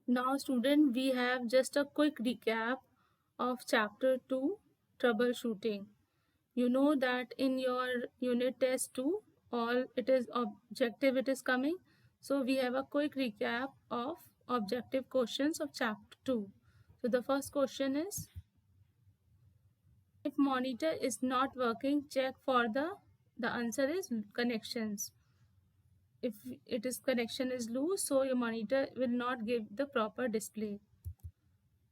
Now student, we have just a quick recap of chapter 2, troubleshooting. You know that in your unit test 2, all it is objective it is coming. So we have a quick recap of objective questions of chapter 2. So the first question is, if monitor is not working, check for the answer is connections. If it is connection is loose, so your monitor will not give the proper display.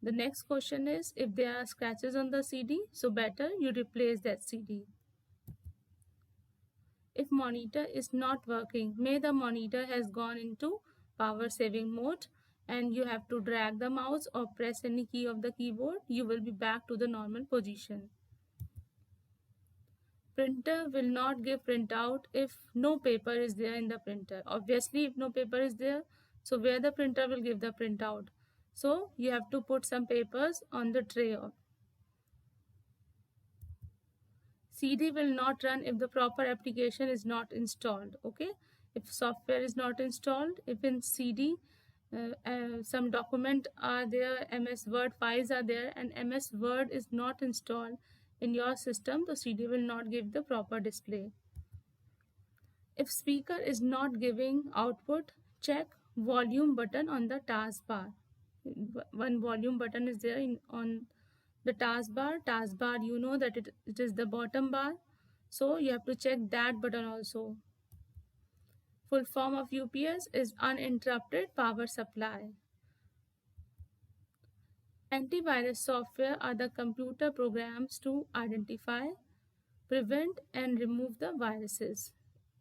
The next question is, if there are scratches on the CD, so better you replace that CD. If monitor is not working, may the monitor has gone into power saving mode and you have to drag the mouse or press any key of the keyboard, you will be back to the normal position. Printer will not give printout if no paper is there in the printer. Obviously, if no paper is there, so where the printer will give the printout? So you have to put some papers on the tray. CD will not run if the proper application is not installed. Okay, if software is not installed, if in CD some document are there, MS Word files are there, and MS Word is not installed in your system, the CD will not give the proper display. If speaker is not giving output, check volume button on the taskbar. One volume button is there on the taskbar. You know that it is the bottom bar, so you have to check that button also. Full form of UPS is uninterrupted power supply. Antivirus software are the computer programs to identify, prevent and remove the viruses.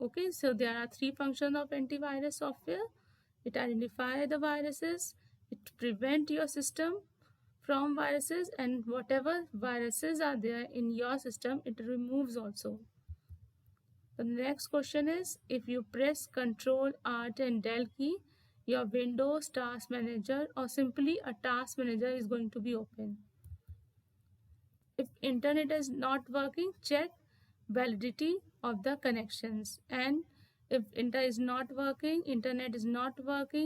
Okay, so there are three functions of antivirus software. It identifies the viruses, it prevent your system from viruses, and whatever viruses are there in your system, it removes also. The next question is, if you press Ctrl, Alt and Del key, your Windows Task Manager or simply a Task Manager is going to be open. If internet is not working, check validity of the connections. And if internet is not working,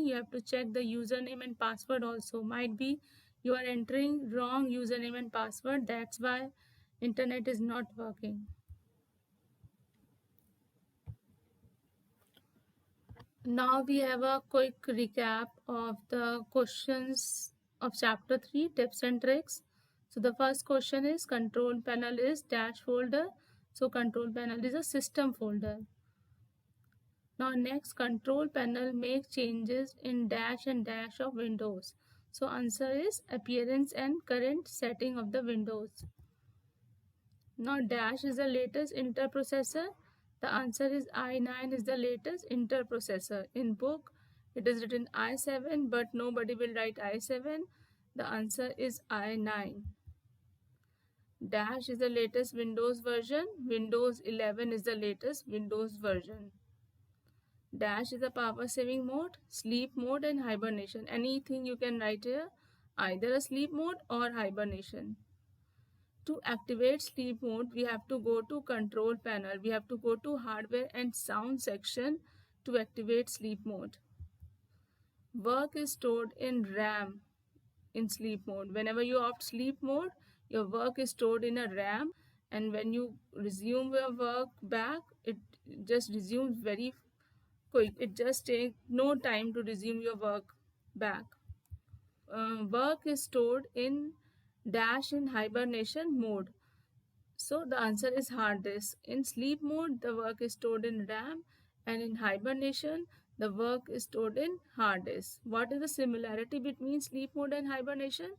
you have to check the username and password also. Might be you are entering wrong username and password, that's why internet is not working. Now we have a quick recap of the questions of chapter 3, tips and tricks. So the first question is, control panel is dash folder. So control panel is a system folder. Now next, control panel make changes in dash and dash of windows. So answer is appearance and current setting of the windows. Now dash is the latest interprocessor. The answer is i9 is the latest interprocessor. In book it is written i7, but nobody will write i7. The answer is i9. Dash is the latest Windows version. Windows 11 is the latest Windows version. Dash is a power saving mode, sleep mode and hibernation. Anything you can write here, either a sleep mode or hibernation. To activate sleep mode, we have to go to control panel. We have to go to hardware and sound section to activate sleep mode. Work is stored in RAM in sleep mode. Whenever you opt sleep mode, your work is stored in a RAM, and when you resume your work back, it just resumes very quick. It just takes no time to resume your work back. Work is stored in dash in hibernation mode. So the answer is hard disk. In sleep mode, the work is stored in RAM, and in hibernation, the work is stored in hard disk. What is the similarity between sleep mode and hibernation?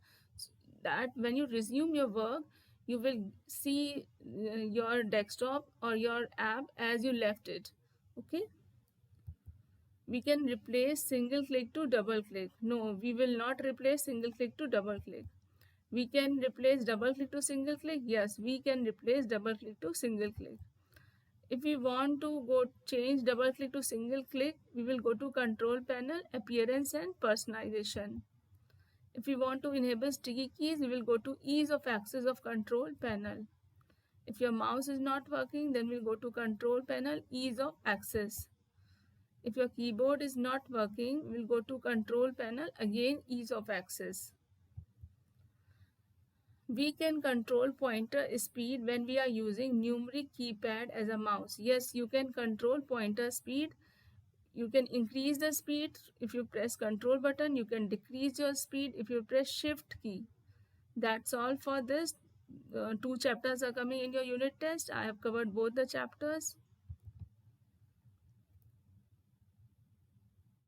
That when you resume your work, you will see your desktop or your app as you left it. Okay. We can replace single click to double click. No, we will not replace single click to double click. We can replace double click to single click. Yes, we can replace double click to single click. If we want to go change double click to single click, we will go to control panel, appearance and personalization. If we want to enable sticky keys, we will go to ease of access of control panel. If your mouse is not working, then we'll go to control panel, ease of access. If your keyboard is not working, we'll go to control panel, again ease of access. We can control pointer speed when we are using numeric keypad as a mouse. Yes, you can control pointer speed. You can increase the speed if you press control button. You can decrease your speed if you press shift key. That's all for this. 2 chapters are coming in your unit test. I have covered both the chapters.